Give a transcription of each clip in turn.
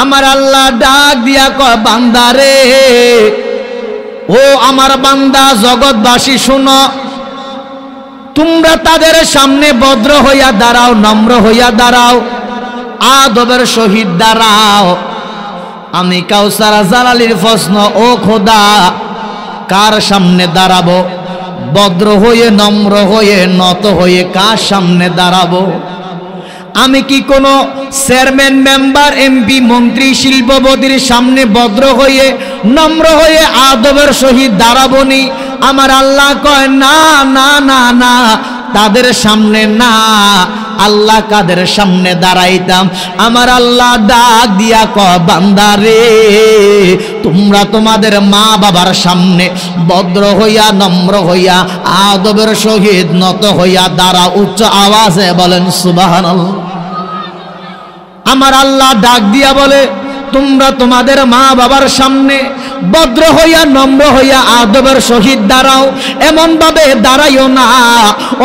আমার আল্লাহ ডাক দিয়া কয় বান্দারে, ও আমার বান্দা জগৎবাসী শুনো, তোমরা তাদের সামনে ভদ্র হইয়া দাঁড়াও, নম্র হইয়া দাঁড়াও, আদবের সহিত দাঁড়াও। আমি কাউসার জালালির প্রশ্ন, ও খোদা কার সামনে দাঁড়াবো? ভদ্র হয়ে নম্র হয়ে নত হয়ে কার সামনে দাঁড়াবো? আমি কি কোনো চেয়ারম্যান, মেম্বার, এমপি, মন্ত্রী, শিল্পপতির সামনে ভদ্র হয়ে নম্র হয়ে আদবের সহিত দাঁড়াবো নি? আমার আল্লাহ কয় না না না না, তাদের সামনে না। আল্লাহ কাদের সামনে দাঁড়াইতাম? আমার আল্লাহ ডাক দিয়া কয় বান্দারে, তোমরা তোমাদের মা বাবার সামনে ভদ্র হইয়া নম্র হইয়া আদবের সহিত নত হইয়া দাঁড়াও। উচ্চ আওয়াজে বলেন সুবহানাল্লাহ। আমার আল্লাহ ডাক দিয়া বলে, তোমরা তোমাদের মা বাবার সামনে ভদ্র হইয়া নম্র হইয়া আদবের সহিত দাঁড়াও। এমন ভাবে দাঁড়াইও না,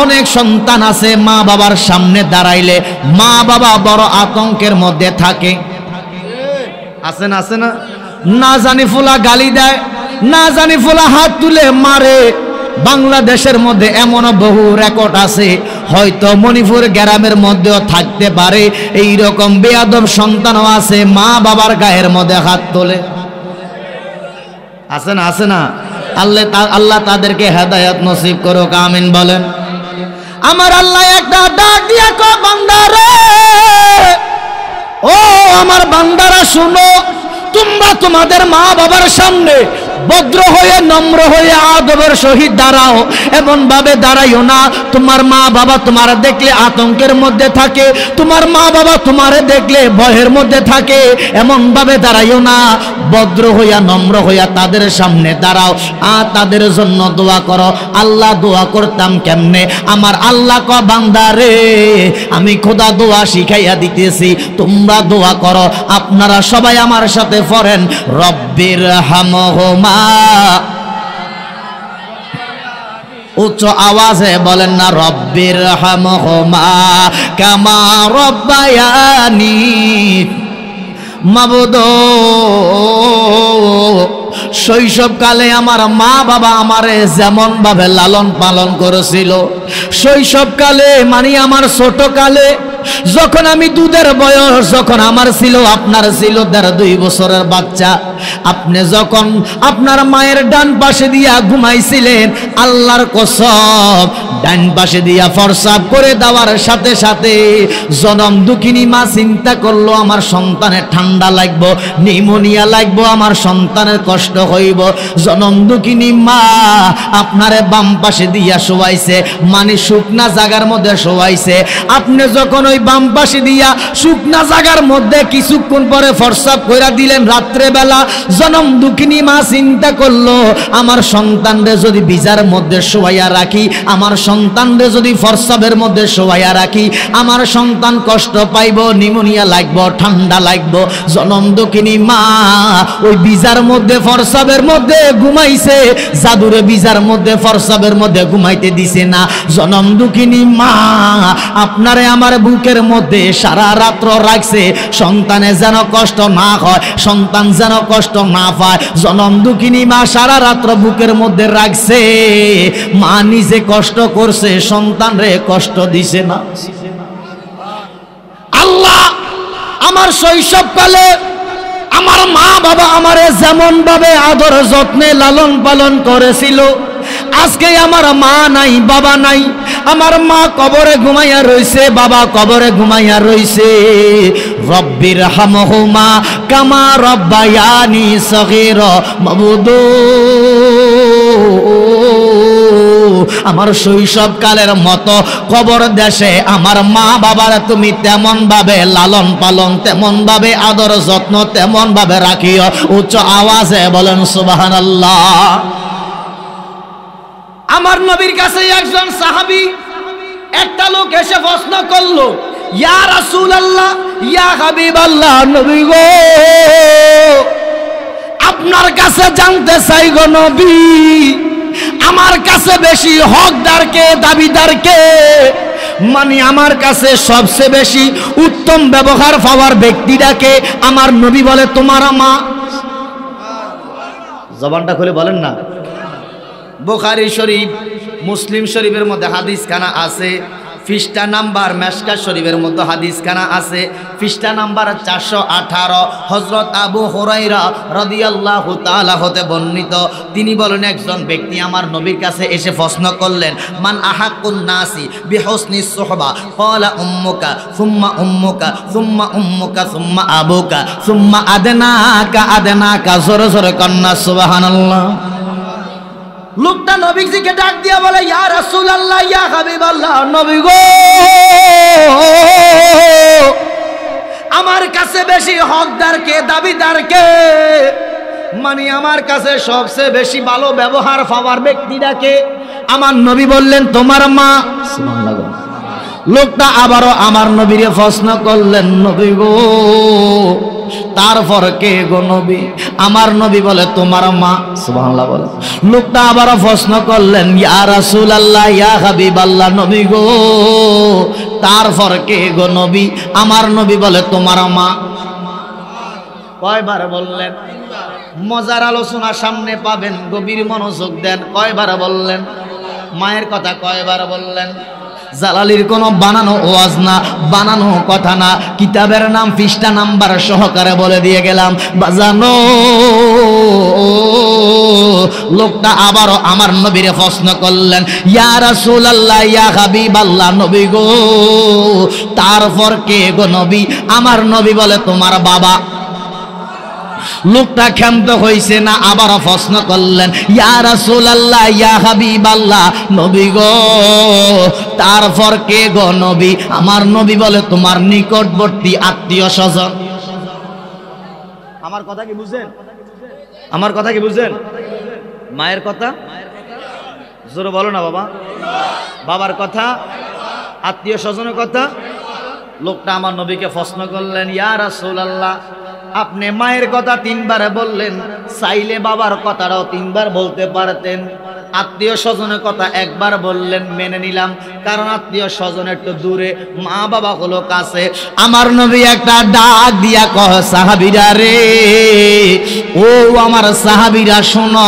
অনেক সন্তান আছে মা বাবার সামনে দাঁড়াইলে মা বাবা বড় আতঙ্কের মধ্যে থাকে। আছে না? আছে না? না জানি ফুলা গালি দেয়, না জানি ফুলা হাত তুলে মারে। বাংলাদেশের মধ্যে এমন বহু রেকর্ড আছে, হয়তো মণিপুর গ্রামের মধ্যেও থাকতে পারে। এই রকম বেয়াদব সন্তানও আছে, মা বাবার গায়ের মধ্যে হাত তোলে। আছে না? আছে না? আল্লাহ তাদেরকে হেদায়েত নসিব করুক, আমিন বলেন। আমার আল্লাহ একটা ডাক দিয়া কয় বান্দারে, ও আমার বান্দারা শুনো, তোমরা তোমাদের মা বাবার সামনে ভদ্র হয়ে নম্র হয়ে আদবের সহিত দাঁড়াও। এমন ভাবে দাঁড়াইও না তোমার মা বাবা তোমার দেখলে আতঙ্কের মধ্যে থাকে, তোমার মা বাবা তোমারে দেখলে ভয়ের মধ্যে থাকে। এমন ভাবে দাঁড়াইও না, ভদ্র হইয়া নম্র হইয়া তাদের সামনে দাঁড়াও আর তাদের জন্য দোয়া করো। আল্লাহ দোয়া করতাম কেমনে? আমার আল্লাহ কয় বান্দারে, আমি খোদা দোয়া শিখাইয়া দিতেছি, তোমরা দোয়া করো। আপনারা সবাই আমার সাথে পড়েন, রব্বির হামহুমা। উচ্চ আওয়াজে বলেন না, রব্বির হামহুমা কামা রব্বায়ানি। মাবুদ, শৈশবকালে আমার মা বাবা আমারে যেমন ভাবে লালন পালন করেছিল, শৈশবকালে মানে আমার ছোটকালে যখন আমি দুধের বয়স যখন আমার ছিল, আপনার ছিল 1.5-2 বছরের বাচ্চা, আপনি যখন আপনার মায়ের ডান পাশে দিয়া ঘুমাইছিলেন, আল্লাহর কসম ডান পাশে দিয়া ফরসাব করে দেওয়ার সাথে সাথে জনম দুঃখিনী মা চিন্তা করলো আমার সন্তানের ঠান্ডা লাগবো, নিউমোনিয়া লাগবো, আমার সন্তানের কষ্ট হইব। জনম দুঃখিনী মা আপনারে বাম পাশে দিয়া শোয়াইছে, মানে শুকনা জায়গার মধ্যে শোয়াইছে। আপনি যখন ওই বাম পাশে দিয়া শুকনা জায়গার মধ্যে কিছুক্ষণ পরে ফরসাব কইরা দিলেন রাত্রে বেলা, জনম দুঃখিনী মা চিন্তা করলো আমার সন্তানরে যদি বিজার মধ্যে শোয়াইয়া রাখি, আমার সন্তানরে যদি ফরসাবের মধ্যে শোয়াইয়া রাখি, আমার সন্তান কষ্ট পাইব, নিউমোনিয়া লাগবো, ঠান্ডা লাগবো। জনম দুঃখিনী মা ওই বিজার মধ্যে ফরসাবের মধ্যে ঘুমাইছে, জাদুরে বিজার মধ্যে ফরসাবের মধ্যে ঘুমাইতে দিছে না। জনম দুঃখিনী মা আপনারে আমার বুকের মধ্যে সারা রাত্র রাখছে, সন্তানে যেন কষ্ট না হয়, সন্তান যেন কষ্ট না পায়। জনম দুঃখিনী মা সারা রাত্র বুকের মধ্যে রাখছে, মা নিজে কষ্ট করছে, সন্তান রে কষ্ট দিছে না। আল্লাহ আমার শৈশবকালে আমার মা বাবা আমারে যেমন ভাবে আদর যত্নে লালন পালন করেছিল, আজকে আমার মা নাই, বাবা নাই, আমার মা কবরে ঘুমাইয়া রইছে, বাবা কবরে ঘুমাইয়া রইছে। রব্বির হামহুমা কামা রব্বায়ানি সগীরা। মাবুদ, আমার শৈশবকালের মতো কবর দেশে আমার মা বাবার তুমি তেমন ভাবে লালন পালন, তেমন ভাবে আদর যত্ন, তেমন ভাবে রাখিও। উচ্চ আওয়াজে বলেন সুবহানাল্লাহ। আমার নবীর কাছে একজন সাহাবী, একটা লোক এসে প্রশ্ন করলো, ইয়া রাসূলুল্লাহ, ইয়া হাবিবাল্লাহ, নবী গো আপনার কাছে জানতে চাই গো নবী, আমার কাছে বেশি হকদার কে, দাবিদার কে? মানে আমার কাছে সবচেয়ে বেশি উত্তম ব্যবহার পাওয়ার ব্যক্তিটাকে আমার নবী বলে তোমার মা। জবানটা খুলে বলেন না। বুখারী শরীফ মুসলিম শরীফের মধ্যে হাদিস খানা আছে, পৃষ্ঠা নাম্বার মেশকাত শরীফের মধ্যে হাদিস খানা আছে, পৃষ্ঠা নাম্বার 418। হযরত আবু হুরায়রা রাদিয়াল্লাহু তাআলা হতে বর্ণিত, তিনি বলেন একজন ব্যক্তি আমার নবীর কাছে এসে প্রশ্ন করলেন, মান আহাক্কুন নাসি বিহুসনিস সুহবা, ক্বালা উম্মুকা সুম্মা উম্মুকা সুম্মা উম্মুকা সুম্মা আবুকা সুম্মা আদনাকা আদনাকা। জোরে জোরে কন্না সুবহানাল্লাহ। লোকটা নবীজিকে ডাক দিয়া বলে, ইয়া রাসূলুল্লাহ, ইয়া হাবিবাল্লাহ, নবী গো, আমার কাছে বেশি হকদার কে, দাবিদার কে? মানে আমার কাছে সবচেয়ে বেশি ভালো ব্যবহার পাওয়ার ব্যক্তিটাকে? আমার নবী বললেন তোমার মা। সুবহানাল্লাহ। লোকটা আবারও আমার নবীরে প্রশ্ন করলেন, নবী গো, তারপর কে গো নবী? আমার নবী বলে তোমার মা। সুবহানাল্লাহ বলে। লোকটা আবারও প্রশ্ন করলেন, ইয়া রাসূলুল্লাহ, ইয়া হাবিবাল্লাহ, নবী গো, তারপর কে গো নবী? আমার নবী বলে তোমার মা। কয়বার বললেন? মজার আলোচনা সামনে পাবেন, গভীর মনোযোগ দেন। কয়বার বললেন? মায়ের কথা কয়বার বললেন? জালালির কোনো বানানো ওয়াজ না, বানানো কথা না, কিতাবের নাম পৃষ্ঠা নাম্বার সহকারে বলে দিয়ে গেলাম বাজানো। লোকটা আবারও আমার নবীরে প্রশ্ন করলেন, ইয়া রাসূলুল্লাহ, ইয়া হাবিবাল্লাহ, নবী গো, তারপর কে গো নবী? আমার নবী বলে তোমার বাবা। লোকটা ক্ষান্ত হইছে না, আবার প্রশ্ন করলেন, ইয়া রাসূলুল্লাহ, ইয়া হাবিবাল্লাহ, নবী গো, তারপর কে গো নবী? আমার নবী বলে তোমার নিকটবর্তী আত্মীয় স্বজন। আমার কথা কি বুঝেন? আমার কথা কি বুঝেন? মায়ের কথা জোরে বলো না বাবা। বাবার কথা, আত্মীয় স্বজনের কথা। লোকটা আমার নবীকে প্রশ্ন করলেন, ইয়া রাসূলুল্লাহ, আপনি মায়ের কথা 3 বার বললেন, চাইলে বাবার কথাটাও 3 বার বলতে পারতেন। আত্মীয় স্বজনের কথা 1 বার বললেন, মেনে নিলাম, কারণ আত্মীয় স্বজন একটু দূরে, মা বাবা হলো কাছে। আমার নবী একটা ডাক দিয়া কয়, সাহাবীরা রে, ও আমার সাহাবীরা শোনো,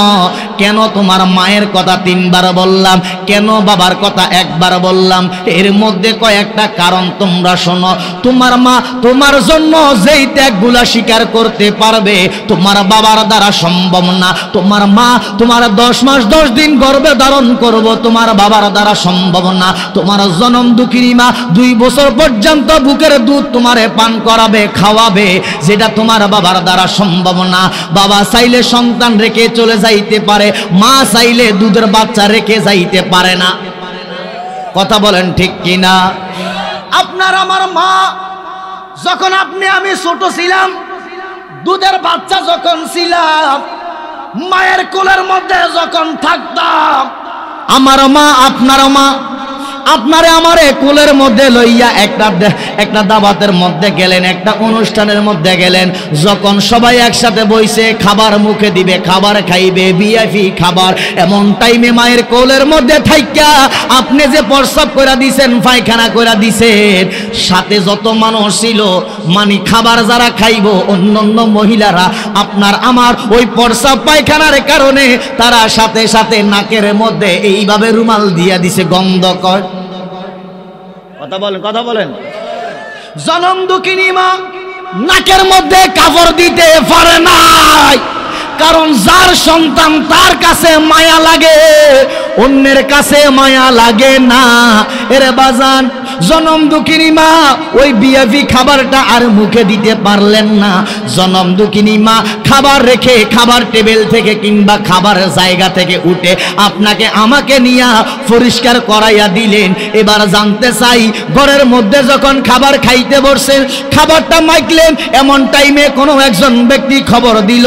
কেন তোমার মায়ের কথা 3 বার বললাম, কেন বাবার কথা 1 বার বললাম? এর মধ্যে কয়েকটা কারণ তোমরা শোনো। তোমার মা তোমার জন্য যেই ত্যাগগুলা স্বীকার করতে পারবে, তোমার বাবার দ্বারা সম্ভব না। তোমার মা তোমার 10 মাস 10 দিন গর্ভে ধারণ করব, তোমার বাবার দ্বারা সম্ভব না। তোমার জনম দুঃখিনী মা 2 বছর পর্যন্ত বুকের দুধ তোমারে পান করাবে, খাওয়াবে, যেটা তোমার বাবার দ্বারা সম্ভব না। বাবা চাইলে সন্তান রেখে চলে যাইতে পারে, মা চাইলে দুধের বাচ্চা রেখে যাইতে পারে না। কথা বলেন ঠিক কিনা? আপনার আমার মা যখন আপনি আমি ছোট ছিলাম, দুধের বাচ্চা যখন ছিলাম, মায়ের কোলের মধ্যে যখন থাকতাম, আমার মা আপনার মা আপনারে আমারে কোলের মধ্যে লইয়া একটা দাবাতের মধ্যে গেলেন, একটা অনুষ্ঠানের মধ্যে গেলেন। যখন সবাই একসাথে বইছে খাবার মুখে দিবে, খাবার খাইবে, ভিআইপি খাবার, এমন টাইমে মায়ের কোলের মধ্যে থাইকা আপনি যে প্রস্রাব কইরা দিছেন, পায়খানা কইরা দিছেন, সাথে যত মানুষ ছিল, মানে খাবার যারা খাইব, অন্যান্য মহিলারা, আপনার আমার ওই প্রস্রাব পায়খানার কারণে তারা সাথে সাথে নাকের মধ্যে এইভাবে রুমাল দিয়া দিছে, গন্ধ কয়। কথা বলেন, কথা বলেন। জনম দুঃখিনী মা নাকের মধ্যে কাপড় দিতে পারে নাই, কারণ যার সন্তান তার কাছে মায়া লাগে, অন্যের কাছে মায়া লাগে না। এরে বাজান, জনম দুঃখিনী মা ওই বিএফি খাবারটা আর মুখে দিতে পারলেন না। জনম দুঃখিনী মা খাবার রেখে খাবার টেবিল থেকে কিংবা খাবার জায়গা থেকে উঠে আপনাকে আমাকে নিয়ে পরিষ্কার করাইয়া দিলেন। এবার জানতে চাই, ঘরের মধ্যে যখন খাবার খাইতে বসছেন, খাবারটা মাইকলেন, এমন টাইমে কোনো একজন ব্যক্তি খবর দিল,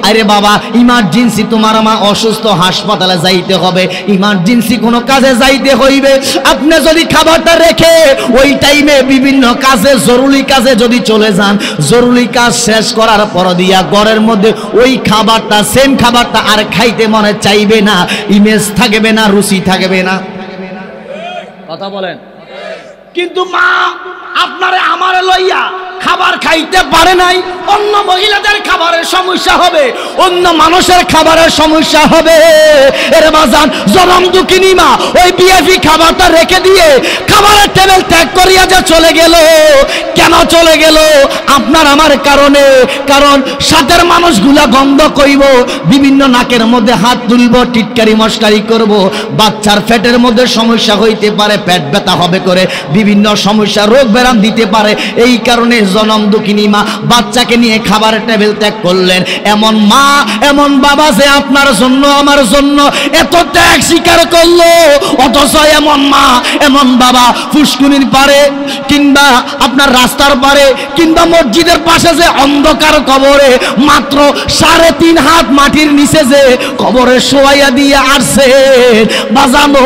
আরে বাবা ইমার্জেন্সি, তোমার মা অসুস্থ, হাসপাতালে যাইতে হবে, ইমার্জেন্সি কোনো কাজে যাইতে হইবে। আপনি যদি খাবারটা রেখে ওই টাইমে বিভিন্ন কাজে, জরুরি কাজে যদি চলে যান, জরুরি কাজ শেষ করার পর দিয়া ঘরের মধ্যে ওই খাবারটা, সেম খাবারটা আর খাইতে মনে চাইবে না, ইমেজ থাকবে না, রুচি থাকবে না। কথা বলেন। কিন্তু মা আপনারে আমারে লইয়া খাবার খাইতে পারে নাই, অন্য মহিলাদের খাবারের সমস্যা হবে, অন্য মানুষের খাবারের সমস্যা হবে। এর বাজান জনম দুঃখিনী মা ওই বিএফি খাবারটা রেখে দিয়ে খাবারের টেবিল ত্যাগ করিয়া যে চলে গেল। কেন চলে গেল? আপনার আমার কারণে। কারণ সাথের মানুষগুলা গন্ধ কইব, বিভিন্ন নাকের মধ্যে হাত তুলব, টিটকারি মস্কারি করব, বাচ্চার পেটের মধ্যে সমস্যা হইতে পারে, পেট ব্যথা হবে করে বিভিন্ন সমস্যা রোগ ব্যারাম দিতে পারে। এই কারণে জনম দুঃখিনী মা বাচ্চাকে নিয়ে খাবারের টেবিল ত্যাগ করলেন। এমন মা এমন বাবা যে আপনার জন্য আমার জন্য এত ত্যাগ স্বীকার করলো, অথচ এমন মা এমন বাবা ফুসকুনির পারে কিংবা আপনার রাস্তার পারে কিংবা মসজিদের পাশে যে অন্ধকার কবরে মাত্র 3.5 হাত মাটির নিচে যে কবরে শোয়াইয়া দিয়ে আসছে। বাজানো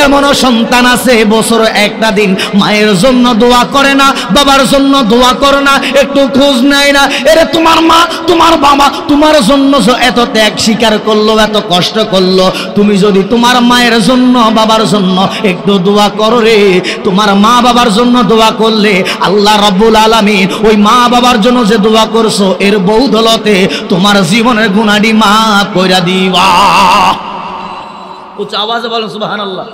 এমনও সন্তান আছে বছর একটা দিন মায়ের জন্য দোয়া করে না, বাবার জন্য দোয়া করে না, একটু খোঁজ নেয় না। এরে তোমার মা তোমার বাবা তোমার জন্য এত ত্যাগ স্বীকার করলো, এত কষ্ট করলো, তুমি যদি তোমার মায়ের জন্য বাবার জন্য একটু দোয়া করো রে, তোমার মা বাবার জন্য দোয়া করলে আল্লাহ রাব্বুল আলামিন ওই মা বাবার জন্য যে দোয়া করছো এর বৌদলতে তোমার জীবনের গুনাহটি মাফ কইরা দিবা। উচ্চ আওয়াজে বলেন সুবহানাল্লাহ।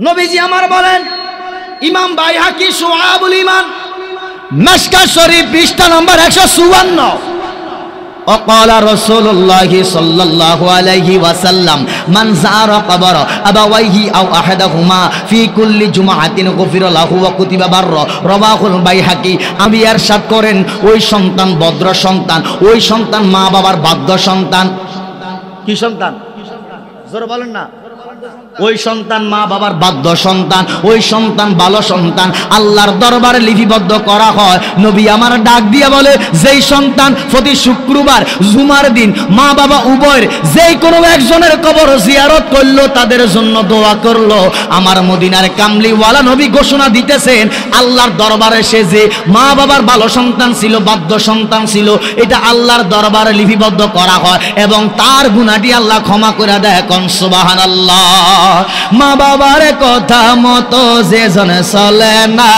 নবীজি আমার বলেন, ইমাম বাইহাকি শুআবুল ঈমান মিশকাত শরীফ পৃষ্ঠা নম্বর 154, وقال رسول الله صلى الله عليه وسلم من زار قبر أبويه أو أحدهما في كل جمعة غفر له وكتب بر رواه البيهقي। আমি ইরশাদ করেন ওই সন্তান ভদ্র সন্তান, ওই সন্তান মা বাবার বাধ্য সন্তান। কি সন্তান? জোরে বলেন না। ওই সন্তান মা বাবার বাধ্য সন্তান, ওই সন্তান ভালো সন্তান আল্লাহর দরবারে লিপিবদ্ধ করা হয়। নবী আমার ডাক দিয়া বলে, যেই সন্তান প্রতি শুক্রবার জুমার দিন মা বাবা উভয়ের যেই কোনো একজনের কবর জিয়ারত করলো, তাদের জন্য দোয়া করলো, আমার মদিনার কামলিওয়ালা নবী ঘোষণা দিতেছেন আল্লাহর দরবারে সে যে মা বাবার ভালো সন্তান ছিল, বাধ্য সন্তান ছিল, এটা আল্লাহর দরবারে লিপিবদ্ধ করা হয় এবং তার গুনাহটি আল্লাহ ক্ষমা করে দেয়। কোন সুবহানাল্লাহ। মা বাবার কথা মতো যে জন চলে না,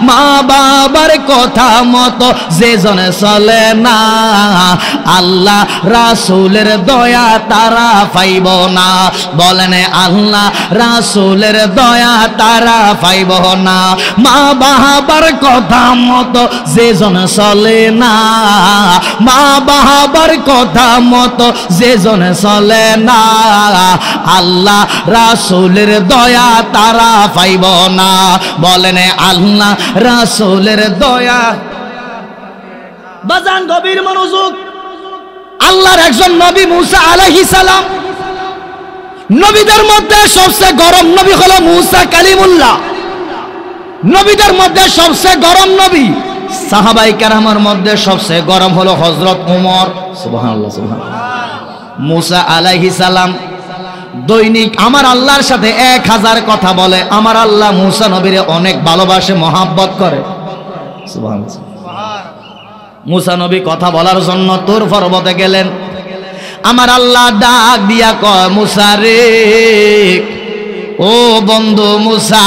মা বাবার কথা মতো যে জন চলে না, আল্লাহ রাসূলের দয়া তারা পাইব না। বলেন আল্লাহ রাসূলের দয়া তারা পাইব না। মা বাবার কথা মতো যে জন চলে না, মা বাবার কথা মতো যে জন চলে না, আল্লাহ রাসূলের দয়া তারা পাইব না। বলেন আল্লাহ রাসূলের দয়া। বাজান গভীর মনোযোগ। আল্লাহর একজন নবী মুসা আলাইহিস সালাম, নবীদের মধ্যে সবচেয়ে গরম নবী হলো মুসা কালিমুল্লাহ। নবীদের মধ্যে সবচেয়ে গরম নবী, সাহাবায়ে কেরামের মধ্যে সবচেয়ে গরম হলো হযরত ওমর। সুবহানাল্লাহ সুবহানাল্লাহ। মুসা আলাইহিস সালাম দৈনিক আমার আল্লাহর সাথে 1000 কথা বলে। আমার আল্লাহ মুসা নবীরে অনেক ভালোবাসে, মহাব্বত করে। সুবহানাল্লাহ। মুসা নবী কথা বলার জন্য তুর পর্বতে গেলেন। আমার আল্লাহ ডাক দিয়া কয়, মুসা রে, ও বন্ধু মুসা,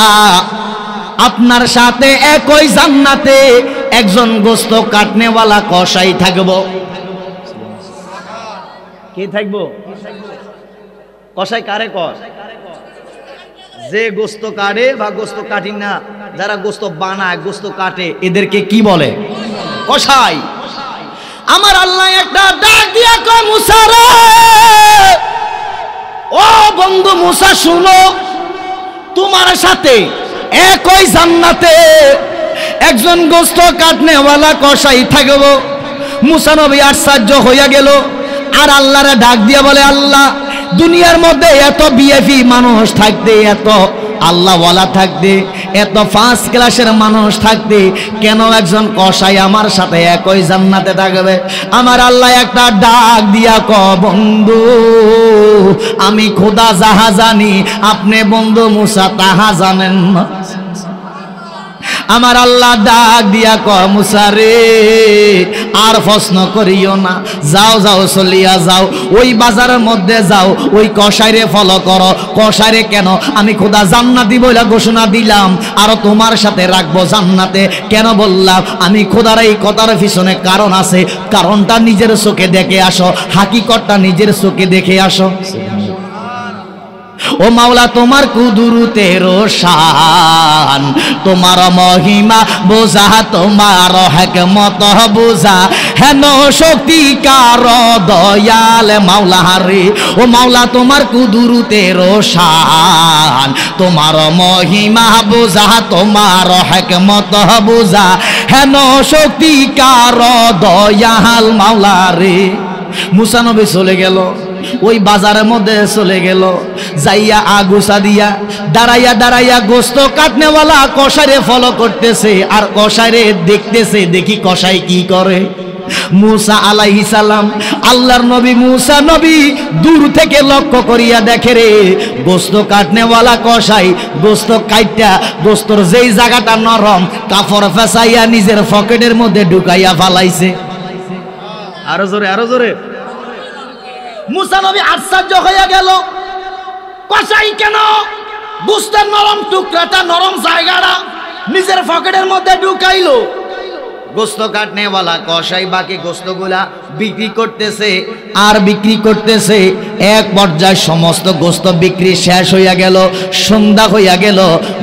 আপনার সাথে একই জান্নাতে একজন গোশত কাটনেওয়ালা কসাই থাকবো। কে থাকবো? কসাই কারে কয়? যে গোশত কাটে বা গোশত কাটি না, যারা গোশত বানায় গোশত কাটে এদেরকে কি বলে? কসাই। আমার আল্লাহ একটা ডাক দিয়া কয়, মুসা রে, ও বন্ধু মুসা শুনো, তোমার সাথে একই জান্নাতে একজন গোশত কাটনেওয়ালা কসাই থাকবো। মুসা নবী আশ্চর্য হইয়া গেল, আর আল্লাহরে ডাক দিয়া বলে, আল্লাহ দুনিয়ার মধ্যে এত বিএফি মানুষ থাকতে, এত আল্লাহওয়ালা থাকতে, এত ফার্স্ট ক্লাসের মানুষ থাকতে কেন একজন কসাই আমার সাথে একই জান্নাতে থাকবে? আমার আল্লাহ একটা ডাক দিয়া ক, বন্ধু আমি খোদা যাহা জানি আপনি বন্ধু মুসা তাহা জানেন না। আমার আল্লাহ ডাক দিয়া কয় মুসা রে আর প্রশ্ন করিও না, যাও যাও চলিয়া যাও, ওই বাজারের মধ্যে যাও, ওই কসাইরে ফলো করো। কসাইরে কেন? আমি খোদা জান্নাতি বলে ঘোষণা দিলাম, আর তোমার সাথে রাখবো জান্নাতে। কেন বললাম? আমি খোদার এই কথার পিছনে কারণ আছে, কারণটা নিজের চোখে দেখে আসো, হাকিকতটা নিজের চোখে দেখে আসো। ও মাওলা তোমার কুদরতের শান, তোমার মহিমা বোঝা, তোমার হিকমত বোঝা, হেন শক্তিকার দয়াল মাওলা রে। ও মাওলা তোমার কুদরতের শান, তোমার মহিমা বোঝা, তোমার হিকমত বোঝা, হেন শক্তিকার দয়াল মাওলা রে। মুসা নবী চলে গেল, ওই বাজারের মধ্যে চলে গেল, যাইয়া আগুসা দিয়া দাঁড়াইয়া দাঁড়াইয়া গোস্ত কাটনেওয়ালা কসাইরে ফলো করতেছে, আর কসাইরে দেখতেছে, দেখি কসাই কি করে। মুসা আলাইহিস সালাম, আল্লাহর নবী মুসা নবী দূর থেকে লক্ষ্য করিয়া দেখে রে, গোস্ত কাটনেওয়ালা কসাই গোস্ত কাইটা, গোস্তর যেই জায়গাটা নরম কাপড় ফেসাইয়া নিজের পকেটের মধ্যে ঢুকাইয়া ফালাইছে। আরো জোরে, আরো জোরে। মুসা নবী আশ্চর্য হয়ে গেল, কসাই কেন গোস্তের নরম টুকরাটা, নরম জায়গাটা নিজের পকেটের মধ্যে ঢুকাইলো? গোস্ত কাটনেওয়ালা কসাই বাকি গোস্তগুলা বিক্রি করতেছে আর বিক্রি করতেছে। এক পর্যায়ে সমস্ত গোস্ত বিক্রি শেষ হইয়া গেল, সন্ধ্যা হইয়া গেল।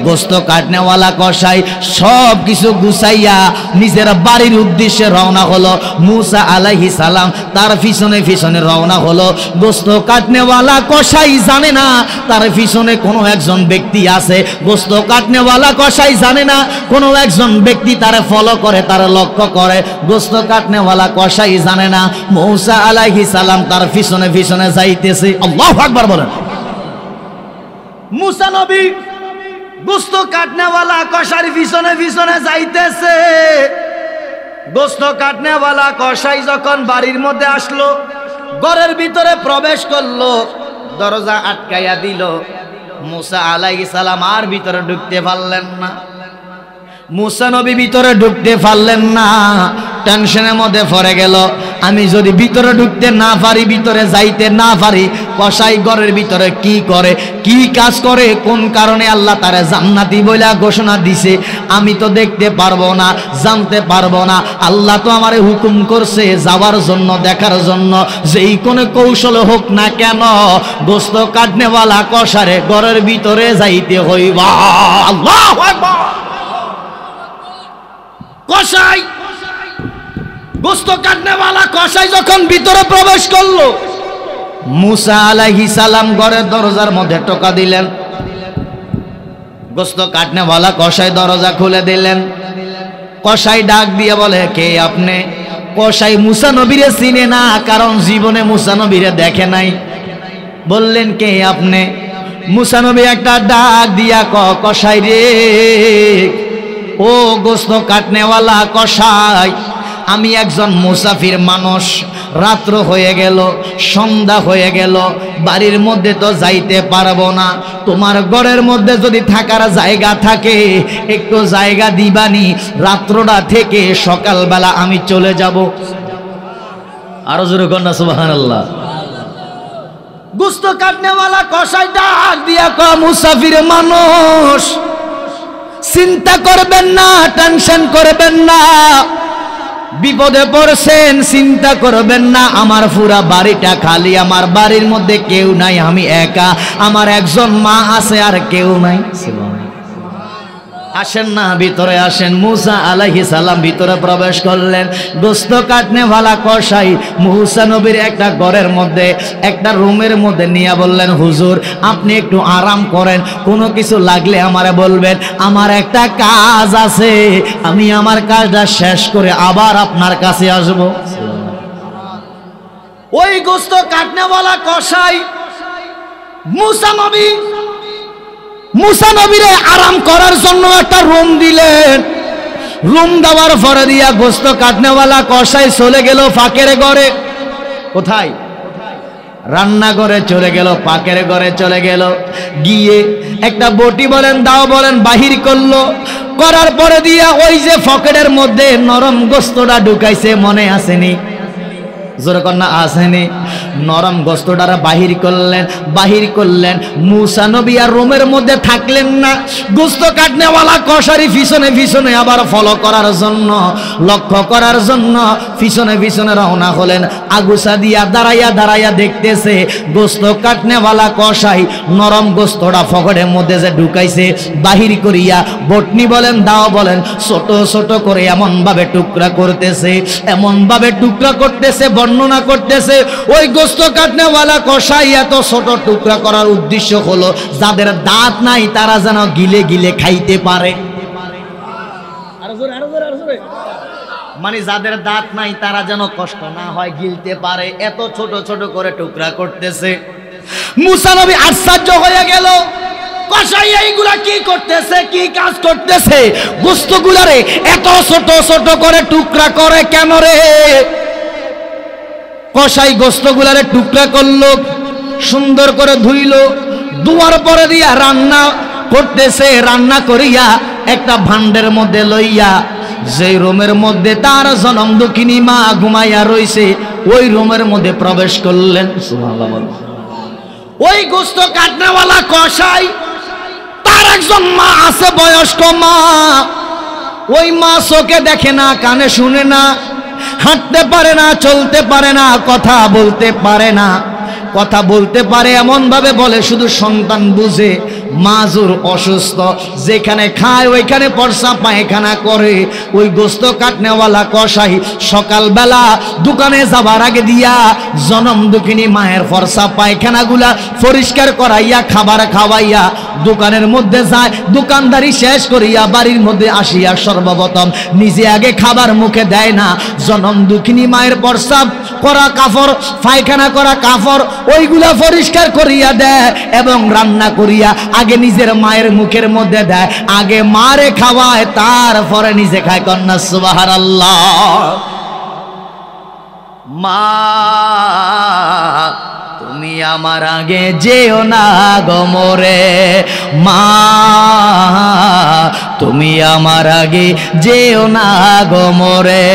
গোস্ত কাটনেওয়ালা কসাই সব কিছু গুছাইয়া নিজের বাড়ির উদ্দেশ্যে রওনা হলো। মুসা আলাইহিস সালাম তার পিছনে পিছনে রওনা হলো। গোস্ত কাটনেওয়ালা কসাই জানে না তার পিছনে কোনো একজন ব্যক্তি আছে, গোস্ত কাটনেওয়ালা কসাই জানে না কোনো একজন ব্যক্তি তারে ফলো করে, তার লক্ষ্য করে। গোস্ত কাটনেওয়ালা কসাই জানে না মুসা আলাইহিস সালাম তার পিছনে পিছনে যাইতেছে। আল্লাহু আকবার বলেন। মুসা নবী গোস্ত কাটনেওয়ালা কসাই পিছনে পিছনে যাইতেছে। গোস্ত কাটনেওয়ালা কসাই যখন বাড়ির মধ্যে আসলো, ঘরের ভিতরে প্রবেশ করলো, দরজা আটকাইয়া দিল। মুসা আলাইহিস সালাম আর ভিতরে ঢুকতে পারলেন না। মুসা নবী ভিতরে ঢুকতে পারলেন না, টেনশনের মধ্যে পড়ে গেল। আমি যদি ভিতরে ঢুকতে না পারি, ভিতরে যাইতে না পারি, কসাই ঘরের ভিতরে কি করে, কি কাজ করে, কোন কারণে আল্লাহ তারে জান্নাতি বইলা ঘোষণা দিছে, আমি তো দেখতে পারবো না, জানতে পারবো না। আল্লাহ তো আমারে হুকুম করছে যাওয়ার জন্য, দেখার জন্য, যেই কোনো কৌশল হোক না কেন গোস্ত কাটনেওয়ালা কসারে ঘরের ভিতরে যাইতে হইবা। আল্লাহু আকবার। কসাই গোস্ত কাটনেওয়ালা কসাই যখন ভিতরে প্রবেশ করলো, মুসা আলাইহিস সালাম ঘরের দরজার মধ্যে টোকা দিলেন। গোস্ত কাটনেওয়ালা কসাই দরজা খুলে দিলেন। কসাই ডাক দিয়ে বলে, কে আপনি? কসাই মুসা নবীরে চিনে না, কারণ জীবনে মুসা নবীরে দেখে নাই। বললেন, কে আপনি? মুসা নবী একটা ডাক দিয়া কসাই রে, ও গোস্ত কাটনেওয়ালা কসাই, আমি একজন মুসাফির মানুষ, রাত্র হয়ে গেল, সন্ধ্যা হয়ে গেল, বাড়ির মধ্যে তো যাইতে পারবো না। তোমার ঘরের মধ্যে যদি থাকার জায়গা থাকে একটু জায়গা দিবানি, রাত্রটা থেকে সকালবেলা আমি চলে যাব। আরো জোরে কন্যা সুবহানাল্লাহ। গোস্ত কাটনেওয়ালা কসাই ডাক দিয়া মুসাফির মানুষ, চিন্তা করবেন না, টেনশন করবেন না, বিপদে পড়ছেন, চিন্তা করবেন না। আমার পুরা বাড়িটা খালি, আমার বাড়ির মধ্যে কেউ নাই, আমি একা, আমার একজন মা আছে আর কেউ নাই। আসেন না, ভিতরে আসেন। মুসা আলাইহিস সালাম ভিতরে প্রবেশ করলেন। গোস্ত কাটনেওয়ালা কসাই মুসা নবীর একটা ঘরের মধ্যে, একটা রুমের মধ্যে নিয়ে বললেন, হুজুর আপনি একটু আরাম করেন, কোনো কিছু লাগলে আমারে বলবেন, আমার একটা কাজ আছে, আমি আমার কাজটা শেষ করে আবার আপনার কাছে আসব। ওই গোস্ত কাটনেওয়ালা কসাই মুসা নবীরে আরাম করার জন্য একটা রুম দিলেন। রুম দেওয়ার পরে দিয়া গোস্ত কাটনেওয়ালা কসাই চলে গেল ফাঁকের ঘরে। কোথায়? রান্নাঘরে চলে গেল, পাকের ঘরে চলে গেল, গিয়ে একটা বটি বলেন দাও বলেন বাহির করলো। করার পরে দিয়া ওই যে পকেটের মধ্যে নরম গোস্তটা ঢুকাইছে, মনে আসেনি? জোরে কন্যা আসেনি? নরম গোস্তটা বাহির করলেন। মুসা নবী আর রুমের মধ্যে থাকলেন না, গোস্ত কাটনেওয়ালা কসারি পিছনে পিছনে আবার ফলো করার জন্য, লক্ষ্য করার জন্য পিছনে পিছনে রওনা হলেন। আগুসা দিয়া দাঁড়াইয়া দেখতেছে গোস্ত কাটনেওয়ালা কসাই নরম গোস্তটা পকেটের মধ্যে যে ঢুকাইছে, বাহির করিয়া বটনি বলেন দাও বলেন ছোট ছোট করে এমন ভাবে টুকরা করতেছে, বর্ণনা করতেছে ওই গোস্ত কাটনেওয়ালা কসাই এত ছোট টুকরা করার উদ্দেশ্য হলো যাদের দাঁত নাই তারা যেন গিলে গিলে খাইতে পারে। মানে যাদের দাঁত নাই তারা যেন কষ্ট না হয়, গিলতে পারে, এত ছোট ছোট করে টুকরা করতেছে। মুসা নবী আশ্চর্য হয়ে গেল, কসাই এইগুলা কি করতেছে, কি কাজ করতেছে, গোস্তগুলারে এত ছোট ছোট করে টুকরা করে কেন রে? কসাই গোস্তগুলারে টুকরা করলো, সুন্দর করে ধুইলো, ধোয়ার পরে দিয়া রান্না করতেছে। রান্না করিয়া একটা ভান্ডের মধ্যে লইয়া যেই রুমের মধ্যে তার জনম দুঃখিনী মা ঘুমাইয়া রইছে ওই রুমের মধ্যে প্রবেশ করলেন। ওই গোস্ত কাটনেওয়ালা কসাই তার একজন মা আছে, বয়স্ক মা। ওই মা চোখে দেখে না, কানে শুনে না, হাঁটতে পারে না, চলতে পারে না, কথা বলতে পারে এমন ভাবে বলে শুধু সন্তান বুঝে। মাজুর অসুস্থ, যেখানে খায় ওইখানে পরসা পায়খানা করে। ওই গোস্ত কাটনেওয়ালা কসাই সকালবেলা দোকানে যাবার আগে দিয়া জনম দুঃখিনী মায়ের পরসা পায়খানাগুলা পরিষ্কার করাইয়া খাবার খাওয়াইয়া দোকানের মধ্যে যায়। দোকানদারি শেষ করিয়া বাড়ির মধ্যে আসিয়া সর্বপ্রথম নিজে আগে খাবার মুখে দেয় না, জনম দুঃখিনী মায়ের পরসা করা কাপড়, পায়খানা করা কাপড় ওইগুলা পরিষ্কার করিয়া দেয় এবং রান্না করিয়া আগে নিজের মায়ের মুখের মধ্যে দেয়। আগে মারে খাওয়ায়, তারপরে নিজে খায়। কন্যা সুবহানাল্লাহ। মা তুমি আমার আগে যেও না গো মোরে, মা তুমি আমার আগে যেও না গো মোরে,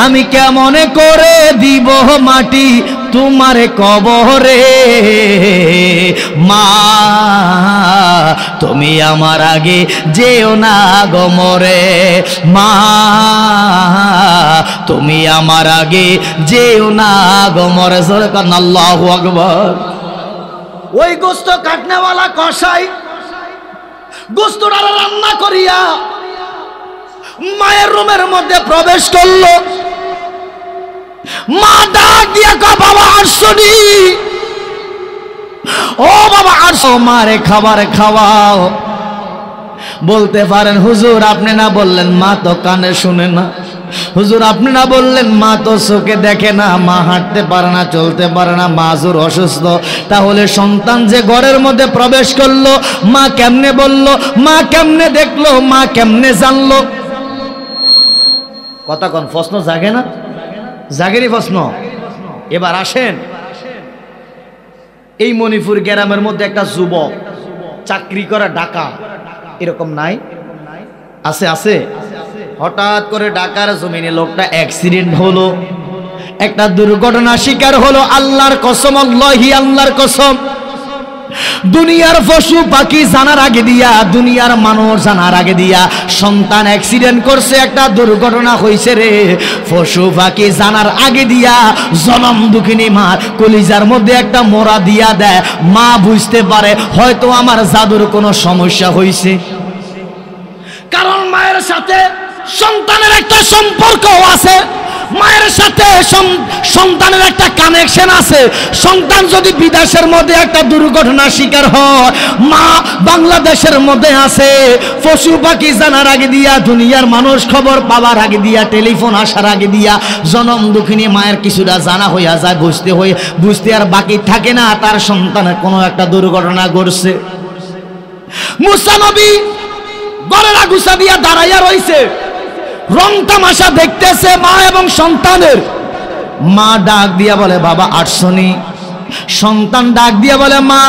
আমি কেমন করে দিব মাটি তোমারে কবরে, মা তুমি আমার আগে যেও না গো মোরে, মা তুমি আমার আগে যেও না গো মোরে। জোরে কান আল্লাহু আকবার। ওই গোস্ত কাটনেওয়ালা কসাই গোস্তটা রান্না করিয়া মায়ের রুমের মধ্যে প্রবেশ করলো। মা ডাক দিয়া কয় বাবা আসছনি, ও বাবা আসো, মারে খাবার খাওয়াও। বলতে পারেন হুজুর আপনি না বললেন মা তো কানে শুনে না, হুজুর আপনি না বললেন মা তো চোখে দেখে না, মা হাঁটতে পারে না, চলতে পারে না, মাজুর অসুস্থ। তাহলে সন্তান যে ঘরের মধ্যে প্রবেশ করলো মা কেমনে বললো, মা কেমনে দেখলো, মা কেমনে জানলো? কথা কোন প্রশ্ন জাগে না? জাগেরই প্রশ্ন। এবার আসেন, এই মণিপুর গ্রামের মধ্যে একটা যুবক চাকরি করা, ঢাকা, এরকম নাই? আছে আছে। হঠাৎ করে ঢাকার জমিনে লোকটা অ্যাক্সিডেন্ট হলো, একটা দুর্ঘটনা শিকার হলো। আল্লাহর কসম, আল্লাহি আল্লাহর কসম, দুনিয়ার পশু পাখি জানার আগে দিয়া, দুনিয়ার মানুষ জানার আগে দিয়া সন্তান অ্যাক্সিডেন্ট করছে, একটা দুর্ঘটনা হয়েছে রে। পশু পাখি জানার আগে দিয়া জনম দুঃখিনী মার কলিজার মধ্যে একটা মোড়া দিয়া দেয়। মা বুঝতে পারে হয়তো আমার জাদুর কোনো সমস্যা হয়েছে, কারণ মায়ের সাথে সন্তানের একটা সম্পর্ক আছে, মায়ের সাথে সন্তানের একটা কানেকশন আছে। সন্তান যদি বিদেশের মধ্যে একটা দুর্ঘটনা শিকার হয়, মা বাংলাদেশের মধ্যে আছে, পশু পাখি জানার আগে দিয়া, দুনিয়ার মানুষ খবর পাওয়ার আগে দিয়া, টেলিফোন আসার আগে দিয়া জনম দুঃখিনী মায়ের কিছুটা জানা হইয়া যায়, বুঝতে আর বাকি থাকে না তার সন্তানের কোনো একটা দুর্ঘটনা ঘটছে। মুসা নবী গলার গুছা দিয়া দাঁড়াইয়া রইছে, রং তামাশা দেখতেছে মা এবং সন্তানের। মা ডাক দিয়া বলে বাবা আসছনি, সন্তান ডাক দিয়ে বলে, মা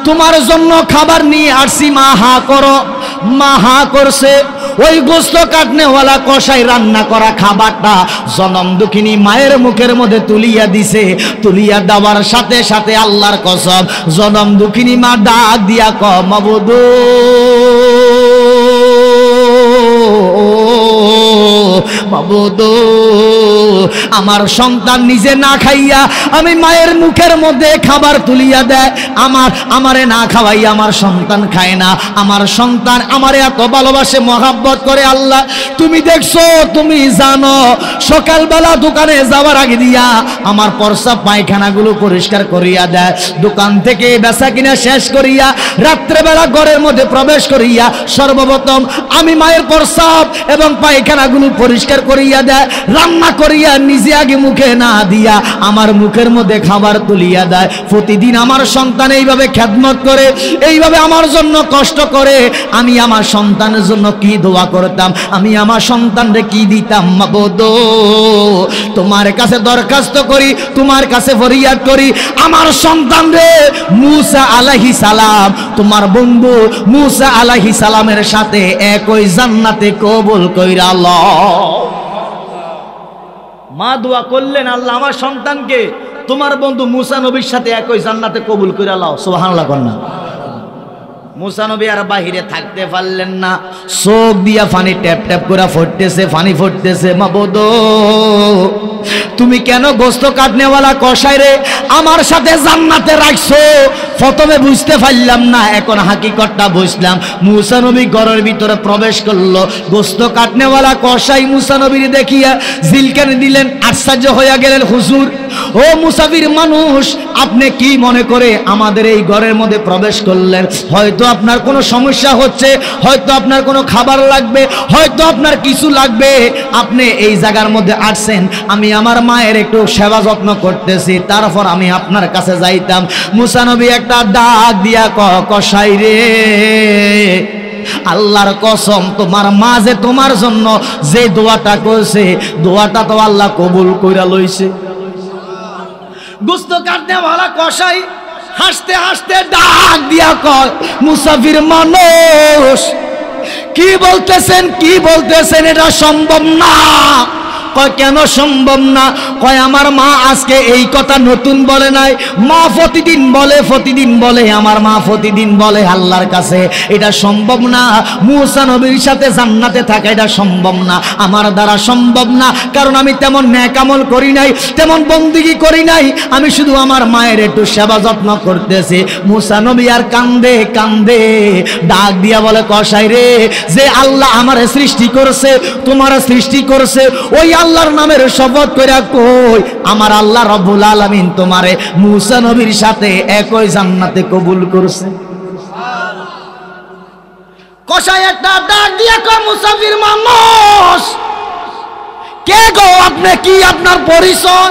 তোমার জন্য খাবার নিয়ে আসছি, মা হা করো। মা হা করছে। ওই গোস্ত কাটনেওয়ালা কষাই রান্না করা খাবারটা জনম দুঃখিনী মায়ের মুখের মধ্যে তুলিয়া দিছে। তুলিয়া দেওয়ার সাথে সাথে আল্লাহর কসম, জনম দুঃখিনী মা ডাক দিয়া কয়, মাবুদ মাবুদ, আমার সন্তান নিজে না খাইয়া আমি মায়ের মুখের মধ্যে খাবার তুলিয়া দেয়, আমারে না খাওয়াইয়া আমার সন্তান খায় না। আমার সন্তান আমারে এত ভালোবাসে, মহাব্বত করে। আল্লাহ তুমি দেখছো, তুমি জানো, সকালবেলা দোকানে যাওয়ার আগে দিয়া আমার প্রস্রাব পায়খানাগুলো পরিষ্কার করিয়া দেয়। দোকান থেকে বেচা কিনা শেষ করিয়া রাত্রেবেলা ঘরের মধ্যে প্রবেশ করিয়া সর্বপ্রথম আমি মায়ের প্রস্রাব এবং পায়খানাগুলো পরিষ্কার করিয়া দেয়। রান্না করিয়া নিজে আগে মুখে না দিয়া আমার মুখের মধ্যে খাবার তুলিয়া দেয়। প্রতিদিন আমার সন্তান এইভাবে খেদমত করে, এইভাবে আমার জন্য কষ্ট করে। আমি আমার সন্তানের জন্য কি দোয়া করতাম, আমি আমার সন্তানরে কি দিতাম। মাবুদ তোমার কাছে দরখাস্ত করি, তোমার কাছে ফরিয়াদ করি, আমার সন্তানরে মুসা আলাইহিস সালাম, তোমার বন্ধু মুসা আলাইহিস সালামের সাথে একই জান্নাতে কবুল কইরা লও। মা দোয়া করলেন, আল্লাহ আমার সন্তানকে তোমার বন্ধু মুসা নবীর সাথে একই জান্নাতে কবুল কইরা লও। সুবহানাল্লাহ কন্যা। মুসা নবী আর বাহিরে থাকতে পারলেন না, চোখ দিয়া পানি ট্যাপ ট্যাপ করে ফুটতেছে, পানি ফুটতেছে। মাবুদ তুমি কেন গোস্ত কাটনেওয়ালা কষাই রে আমার সাথে জান্নাতে রাখছো? প্রথমে বুঝতে পারলাম না, এখন হাকিকতটা বুঝলাম। মুসা নবী ঘরের ভিতরে প্রবেশ করলো, গোস্ত কাটনেওয়ালা কষাই মুসা নবীর দেখিয়া জিলকানি দিলেন, আশ্চর্য হইয়া গেলেন। হুজুর, ও মুসাফির মানুষ, আপনি কি মনে করে আমাদের এই ঘরের মধ্যে প্রবেশ করলেন? হয়তো আপনার কোনো সমস্যা হচ্ছে, হয়তো আপনার কোনো খাবার লাগবে, হয়তো আপনার কিছু লাগবে, আপনি এই জায়গার মধ্যে আসছেন। আমি আমার মায়ের একটু সেবা যত্ন করতেছি, তারপর আমি আপনার কাছে যাইতাম। মুসা নবী একটা ডাক দিয়া কষাই রে, আল্লাহর কসম, তোমার মা যে তোমার জন্য যে দোয়াটা করছে, দোয়াটা তো আল্লাহ কবুল কইরা লইছে। গোস্ত কাটনে ভালা কষাই হাসতে হাসতে ডাক দিয়া কয়, মুসাফির মানুষ কি বলতেছেন, কি বলতেছেন? এটা সম্ভব না। কয় কেন সম্ভব না? কয় আমার মা আজকে এই কথা নতুন বলে নাই, মা প্রতিদিন বলে, প্রতিদিন বলে, আমার মা প্রতিদিন বলে আল্লাহর কাছে এটা সম্ভব না, মুসা নবীর সাথে জান্নাতে থাকা এটা সম্ভব না, আমার দ্বারা সম্ভব না। কারণ আমি তেমন নেক আমল করি নাই, তেমন বন্দেগী করি নাই, আমি শুধু আমার মায়ের একটু সেবা যত্ন করতেছি। মুসা নবী আর কান্দে কান্দে ডাক দিয়া বলে, কষাই রে, যে আল্লাহ আমারে সৃষ্টি করছে, তোমার সৃষ্টি করছে, ওই আল্লাহর নামের শপথ কইরা কই, আমার আল্লাহ রব্বুল আলামিন তোমারে মুসা নবীর সাথে একই জান্নাতে কবুল করছে। কষাই একটা ডাক দিয়া কয়, মুসাফির মানুষ কে গো আপনি? কি আপনার পরিচয়?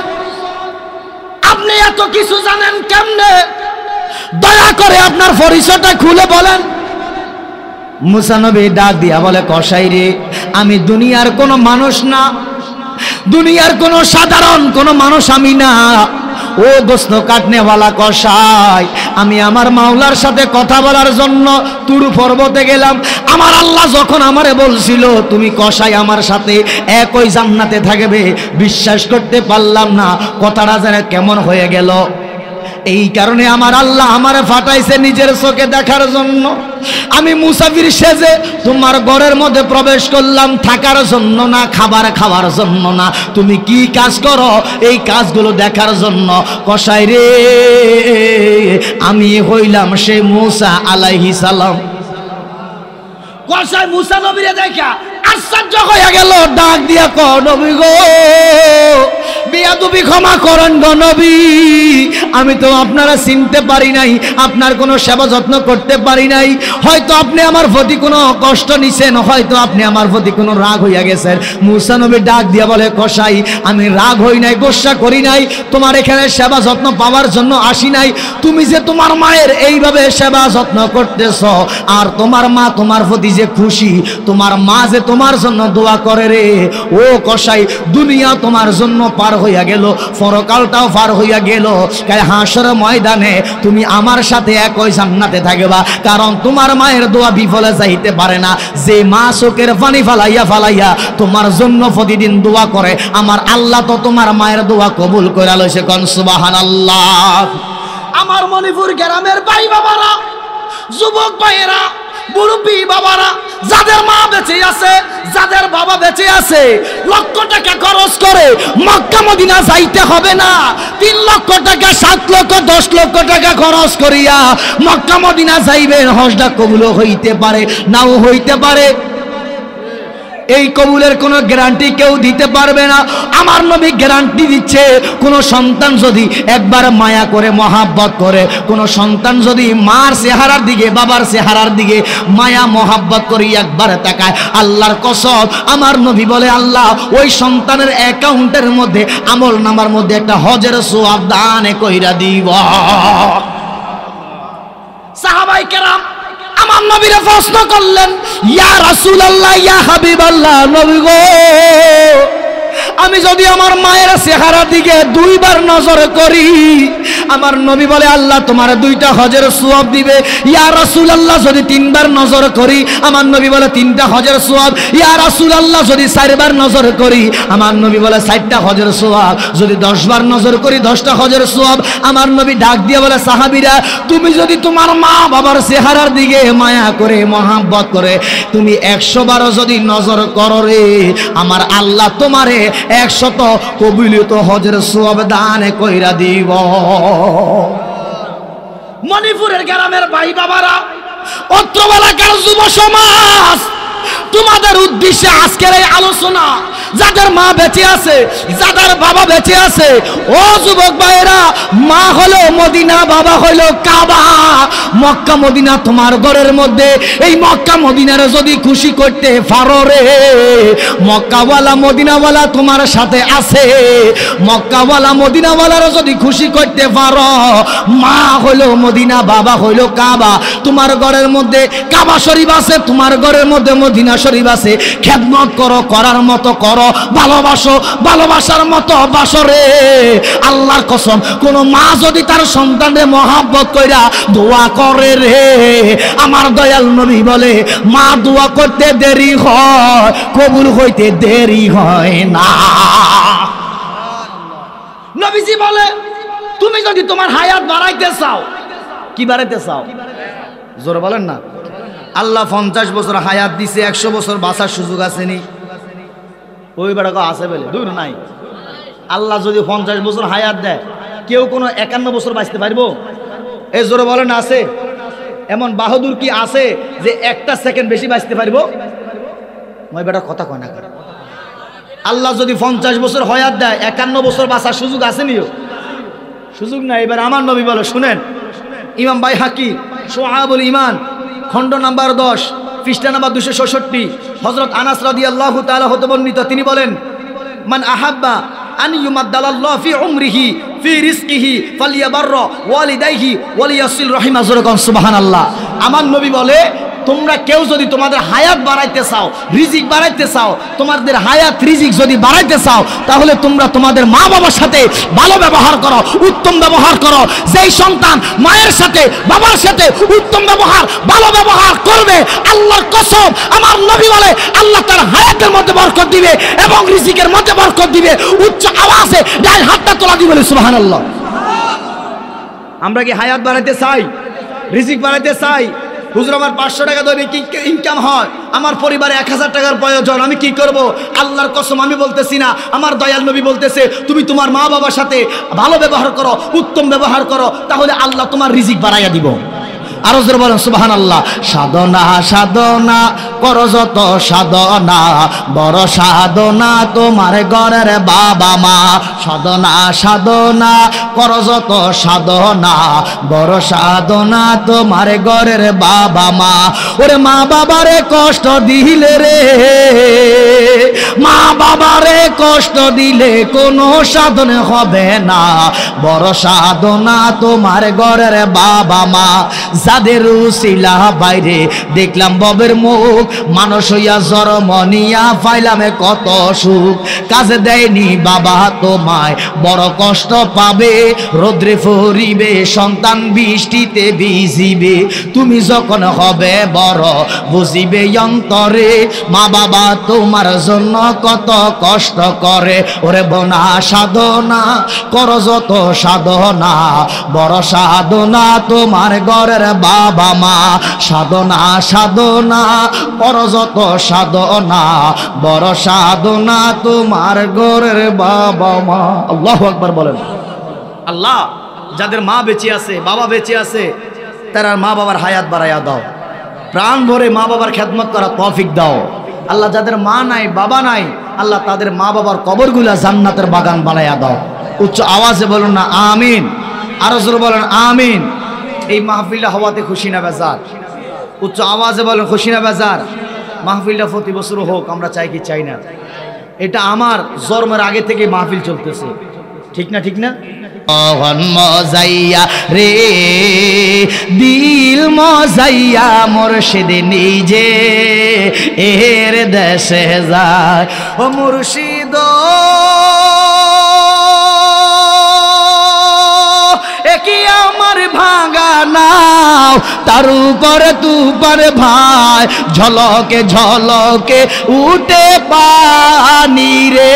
আপনি এত কিছু জানেন কেমনে? দয়া করে আপনার পরিচয়টা খুলে বলেন। মুসা নবী ডাক দিয়া বলে, কষাই রে, আমি দুনিয়ার কোনো মানুষ না, দুনিয়ার কোনো সাধারণ কোনো মানুষ আমি না। ও গোস্ত কাটনেওয়ালা কষাই, আমি আমার মাওলার সাথে কথা বলার জন্য তুরু পর্বতে গেলাম। আমার আল্লাহ যখন আমারে বলছিল তুমি কষাই আমার সাথে একই জান্নাতে থাকবে, বিশ্বাস করতে পারলাম না, কথাটা যেন কেমন হয়ে গেল। এই কারণে আমার আল্লাহ আমারে ফাটাইছে নিজের চোখে দেখার জন্য। আমি মুসাফির সেজে তোমার ঘরের মধ্যে প্রবেশ করলাম থাকার জন্য না, খাবার খাওয়ার জন্য না, তুমি কি কাজ করো এই কাজগুলো দেখার জন্য। কষাই রে, আমি হইলাম সে মুসা আলাইহিস সালাম। কষাই মুসা নবীরে দেখা আশ্চর্য হয়ে গেল, ডাক দিয়া কয়, নবী গো, বিয়াদবি ক্ষমা করেন গো নবী, আমি তো আপনারা চিনতে পারি নাই, আপনার কোনো সেবা যত্ন করতে পারি নাই, হয়তো আপনি আমার প্রতি কোনো কষ্ট নিছেন, হয়তো আপনি আমার প্রতি কোনো রাগ হইয়া গেছেন। মুসা নবী ডাক দিয়া বলে, কষাই আমি রাগ হই নাই, গোসা করি নাই, তোমার এখানে সেবা যত্ন পাওয়ার জন্য আসি নাই। তুমি যে তোমার মায়ের এইভাবে সেবা যত্ন করতেছ, আর তোমার মা তোমার প্রতি যে খুশি, তোমার মা যে তোমার জন্য দোয়া করে রে, ও কষাই, দুনিয়া তোমার জন্য পার হইয়া গেল, পরকালটাও পার হইয়া গেল, কাল হাসর ময়দানে তুমি আমার সাথে একই জান্নাতে থাকবা। কারণ তোমার মায়ের দোয়া বিফলে যাইতে পারে না। যে মা চোখের পানি ফালাইয়া তোমার জন্য প্রতিদিন দোয়া করে, আমার আল্লাহ তো তোমার মায়ের দোয়া কবুল করে লইছে। কোন সুবহানাল্লাহ। আমার মণিপুর গ্রামের ভাই বাবারা, যুবক ভাইয়েরা, মুরব্বী বাবারা, যাদের মা বেঁচে আছে, যাদের বাবা বেঁচে আছে, লক্ষ টাকা খরচ করে মক্কা মদিনা যাইতে হবে না। 3 লক্ষ টাকা, 7 লক্ষ, 10 লক্ষ টাকা খরচ করিয়া মক্কা মদিনা যাইবেন, হজটা কবুল হইতে পারে, নাও হইতে পারে। এই কবুলের কোনো গ্যারান্টি কেউ দিতে পারবে না। আমার নবী গ্যারান্টি দিচ্ছে, কোনো সন্তান যদি একবার মায়া করে, মহাব্বত করে, কোনো সন্তান যদি মার চেহারার দিকে, বাবার চেহারার দিকে মায়া মহাব্বত করে একবার তাকায়, আল্লাহর কসম আমার নবী বলে, আল্লাহ ওই সন্তানের অ্যাকাউন্টের মধ্যে, আমল নামার মধ্যে একটা হজের সওয়াব দান কইরা দিব। সাহাবায়ে কেরাম আমার নবীরে প্রশ্ন করলেন, ইয়া রাসূলুল্লাহ, ইয়া হাবিবাল্লাহ, নবী গো, আমি যদি আমার মায়ের চেহারার দিকে 2 বার নজর করি, আমার নবী বলে, আল্লাহ তোমার 2টা হজের সওয়াব দিবে। ইয়া রাসূলুল্লাহ, যদি 3 বার নজর করি, আমার নবী বলে 3টা হজের সওয়াব। ইয়া রাসূলুল্লাহ, যদি 4 বার নজর করি, আমার নবী বলে 4টা হজের সওয়াব। যদি 10 বার নজর করি, 10টা হজের সওয়াব। আমার নবী ডাক দিয়ে বলে, সাহাবীরা, তুমি যদি তোমার মা বাবার চেহারার দিকে মায়া করে, মহাব্বত করে, তুমি 100 বারও যদি নজর করো রে, আমার আল্লাহ তোমারে 100 কবুলিত হজের সওয়াব দান কইরা দিব। মণিপুরের গ্রামের ভাই বাবারা, অত্র এলাকার যুব সমাজ, তোমাদের উদ্দেশ্যে আজকের এই আলোচনা। যাদের মা বেঁচে আছে, যাদের বাবা বেঁচে আছে, ও যুবক ভাইয়েরা, মা হলো মদিনা, বাবা হলো কাবা। মক্কা মদিনা তোমার ঘরের মধ্যে, এই মক্কা মদিনার যদি খুশি করতে পারো রে, মক্কাওয়ালা মদিনাওয়ালা তোমার সাথে আছে। মক্কাওয়ালা মদিনাওয়ালার যদি খুশি করতে পারো, মা হলো মদিনা, বাবা হলো কাবা। তোমার ঘরের মধ্যে কাবা শরীফ আছে, তোমার ঘরের মধ্যে মদিনা শরীফ আছে। খেদমত করো, করার মতো করো, ভালোবাসো, ভালোবাসার মতো বাসো রে। আল্লাহর কসম, কোন মা যদি তার সন্তানের মহাব্বত কইরা দোয়া করে রে, আমার দয়াল নবী বলে, মা দোয়া করতে দেরি হয়, কবুল হইতে দেরি হয় না। নবীজি বলে, তুমি যদি তোমার হায়াত বাড়াইতে চাও, কি বাড়াইতে চাও? জোরে বলেন না। আল্লাহ 50 বছর হায়াত দিছে, 100 বছর বাঁচার সুযোগ আসেনি? ওই বেড়া আছে বলে দূর নাই। আল্লাহ যদি 50 বছর হায়াত দেয়, কেউ কোনো 51 বছর বাঁচতে পারবো? এই জোরে বলেন, আছে? এমন বাহাদুর কি আছে যে 1টা সেকেন্ড বেশি বাঁচতে পারবো? ওই বেটা কথা কয় না। আল্লাহ যদি 50 বছর হায়াত দেয়, 51 বছর বাঁচার সুযোগ আসেনিও? সুযোগ নাই। এবার আমার নবী বলে, শুনেন, ইমাম বাইহাকি শুআবুল ঈমান খণ্ড নাম্বার 10 পৃষ্ঠা নাম্বার 266, হযরত আনাস রাদিয়াল্লাহু তাআলা হতে বর্ণিত, তিনি বলেন, মান আহাব্বা আন ইউমাদ্দালাল্লাহু ফি উমরিহি ফি রিজকিহি ফালিয়াবাররা ওয়ালিদাইহি ওয়ালিয়াসিল রাহিমা। সুবহানাল্লাহ। আমার নবী বলে, তোমরা কেউ যদি তোমাদের হায়াত বাড়াইতে চাও, রিজিক বাড়াইতে চাও, তোমাদের হায়াত রিজিক যদি বাড়াইতে চাও, তাহলে তোমরা তোমাদের মা বাবার সাথে ভালো ব্যবহার করো, উত্তম ব্যবহার করো। যেই সন্তান মায়ের সাথে বাবার সাথে উত্তম ব্যবহার, ভালো ব্যবহার করবে, আল্লাহর কসম আমার নবী বলে, আল্লাহ তার হায়াতের মধ্যে বরকত দিবে এবং রিজিকের মধ্যে বরকত দিবে। উচ্চ আওয়াজে ডান হাতটা তোলা দিবে, সুবহানাল্লাহ। আমরা কি হায়াত বাড়াইতে চাই, রিজিক বাড়াইতে চাই? হুজুর, আমার 500 টাকা দৈনিক ইনকাম হয়, আমার পরিবারে 1000 টাকার প্রয়োজন, আমি কি করব? আল্লাহর কসম আমি বলতেছি না, আমার দয়াল নবী বলতেছে, তুমি তোমার মা বাবার সাথে ভালো ব্যবহার করো, উত্তম ব্যবহার করো, তাহলে আল্লাহ তোমার রিজিক বাড়াইয়া দিব। আরো জোরে বলেন সুবহানাল্লাহ। সাধনা সাধনা করো যত সাধনা, বড় সাধনা তোমার ঘরের বাবা মা। সাধনা সাধনা কর যত সাধনা, বড় সাধনা তোমার ঘরের বাবা মা। ওরে মা বাবারে কষ্ট দিলে রে, মা বাবারে কষ্ট দিলে কোনো সাধন হবে না, বড় সাধনা তোমার ঘরের বাবা মা। যাদের উসিলা বাইরে দেখলাম ববের মুখ, মানুষ হইয়া জন্ম নিয়া পাইলাম কত সুখ। কাজে দেয়নি বাবা তোমায়, বড় কষ্ট পাবে, রোদ্রে ফরিবে সন্তান, বৃষ্টিতে ভিজিবে। তুমি যখন হবে বড় বুঝিবে অন্তরে, মা বাবা তোমার জন্য কত কষ্ট করে। ওরে বোনা সাধনা কর যত সাধনা, বড় সাধনা তোমার ঘরের বাবা মা। সাধনা সাধনা কর যত সাধনা, বড় সাধনা তোমার ঘরের বাবা মা। আল্লাহু আকবার বলেন। আল্লাহ যাদের মা বেঁচে আছে, বাবা বেঁচে আছে, তারা মা বাবার হায়াত বাড়াইয়া দাও, প্রাণ ভরে মা বাবার খেদমত করা তৌফিক দাও। আল্লাহ যাদের মা নাই বাবা নাই, আল্লাহ তাদের মা বাবার কবরগুলা জান্নাতের বাগান বানাইয়া দাও। উচ্চ আওয়াজে বলুন না আমিন, আরো জোরে বলেন আমিন। এই মাহফিলটা হওয়াতে খুশি না বেজার? উচ্চ আওয়াজে বলেন খুশি না বেজার? মাহফিলটা প্রতি বছর হোক, আমরা চাই কি চাই না? এটা আমার জন্মের আগে থেকে মাহফিল চলতেছে, ঠিক না? ঠিক না? মজাইয়া রে দিল মজাইয়া মুর্শিদ নিজে এর দেশে যায়। ও মুর্শিদ কি আমার ভাঙা নাও, তার উপরে তুপার ভাই, ঝলকে ঝলকে উঠে পানি রে।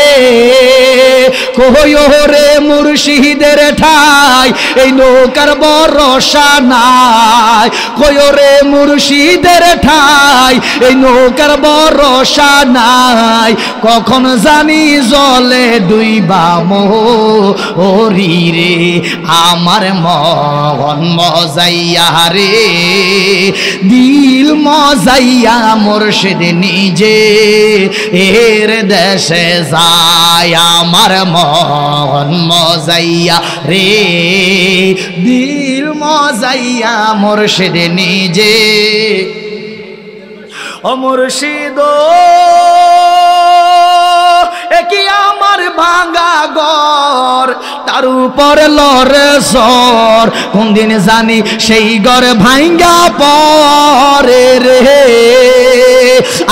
কইও রে মুর্শিদের ঠাই, এই নৌকার ভরসা নাই। কইও রে মুর্শিদের ঠাই, এই নৌকার ভরসা নাই। কখন জানি জলে ডুইবা মরি রে, আমার মন মজাইয়া রে দিল মজাইয়া মুর্শিদ নিজে এর দেশে যায়। আমার মন মজাইয়া রে দিল মজাইয়া মুর্শিদ নিজে। ও মুর্শিদ কি আমার ভাঙা ঘর, তার উপর লড়ে সর, কোন দিন জানি সেই ঘর ভাঙ্গা পরে রে।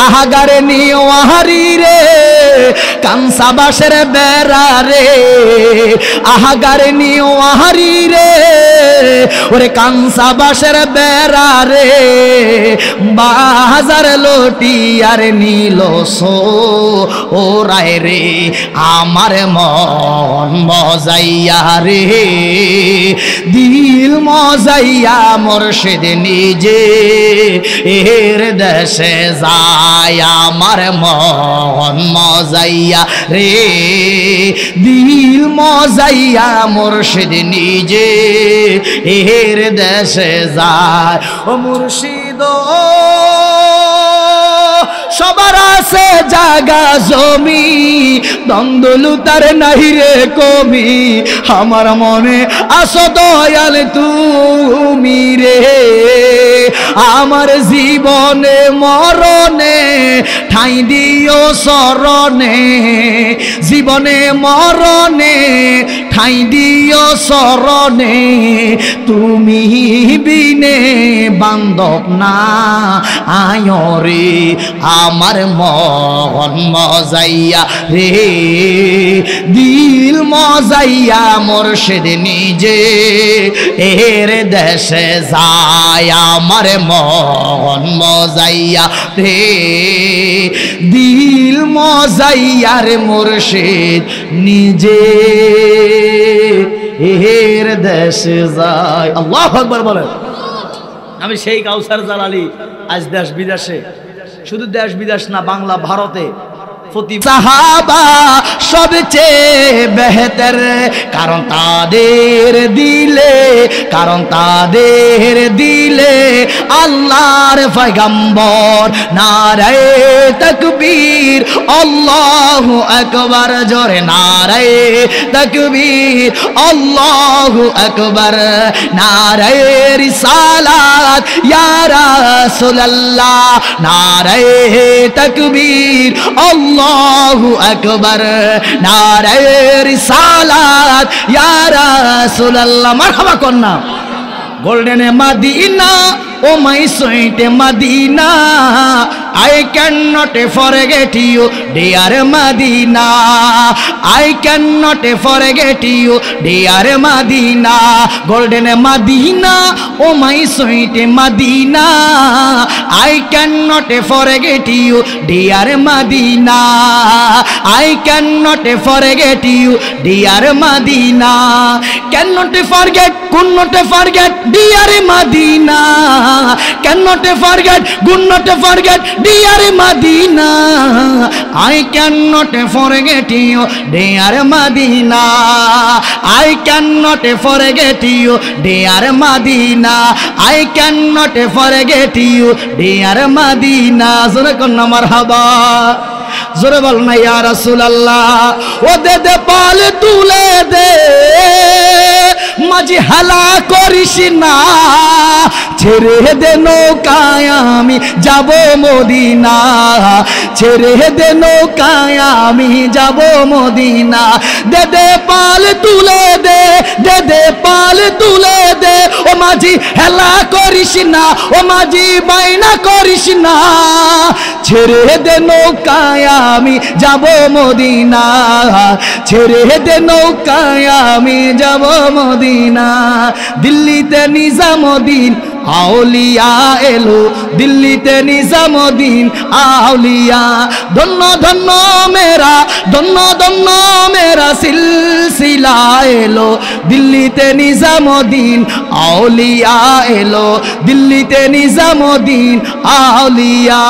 আহাগারে নিওয়ারি রে কানসা বাসের বেড়া রে, আহাগারে নিওয়ারি রে ওরে কানসা বাসের বেড়া রে। বাজার লটি আর নীল সো ও রায় রে, আমার মন মজাইয়া রে দিল মজাইয়া মুর্শিদ নিজে এর দেশে যায়। আমার মন মজাইয়া রে দিল মজাইয়া মুর্শিদ নিজে এর দেশে যায়। ও মুর্শিদ সবার আছে জাগা জমি, দ্বন্দ্বলুতার নাহি রে কমি, আমার মনে আসো দয়াল তুমি রে। আমার জীবনে মরণে ঠাই দিও শরণে, জীবনে মরণে ঠাই দিও শরণে। তুমি বিনে বান্ধব না আয় রে, আমার মন মজাইয়া রে দিল মজাইয়া মুর্শিদ নিজে এর দেশে যায়। আমার মন মজাইয়া রে দিল মজাইয়া রে মুর্শিদ নিজে এর দেশে যায়। আল্লাহু আকবার বলেন। আমি সেই কাউসার জালালি আজ দেশ বিদেশে, শুধু দেশ বিদেশ না, বাংলা ভারতে সাহাবা সবচেয়ে বেহতর, কারণ তাদের দিলে আল্লাহর পয়গম্বর। নারায়ে তাকবীর আল্লাহু আকবার, জোরে নারায়ে তাকবীর আল্লাহু আকবার। নারায়ে রিসালাত ইয়া রাসূলুল্লাহ, নারায়ে তাকবীর আল্লাহু আকবার। নারায়ে রিসালাত ইয়া রাসূলুল্লাহ, মারহাবা Kanna. Golden Medina, oh my sweet Medina, I cannot forget you, dear Medina. I cannot forget you, dear Medina. Golden Medina, oh my sweet Medina, I cannot forget you, dear Medina. I cannot forget you, dear Medina. Cannot forget, could not forget, dear Medina. Cannot forget, could not forget, dear Medina. I cannot forget you, dear Medina. I cannot forget you, dear Medina. I cannot forget you, dear Medina. Zora konna marhaba, zora bolna ya Rasulullah. O de pal tule de, মাঝি হালা করিস না, ছেড়ে দে নৌকায় আমি যাব Medina, ছেড়ে দে নৌকায় আমি যাব মদিনা। দে দে পাল তুলে দে, দে দে পাল তুলে দে, ও মাঝি হেলা করিস না, ও মাঝি বাইনা করিস না, ছেড়ে দে নৌকায় আমি যাব মদিনা, ছেড়ে দে নৌকায় আমি যাব মদিনা। দিল্লিতে নিজামুদ্দিন আউলিয়া এলো, দিল্লিতে নিজামুদ্দিন আউলিয়া। ধন্য ধন্য মেরা, ধন্য ধন্য মেরা সিলসিলা এলো, দিল্লিতে নিজামুদ্দিন আউলিয়া এলো, দিল্লিতে নিজামুদ্দিন আউলিয়া।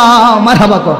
মারহাবা কর।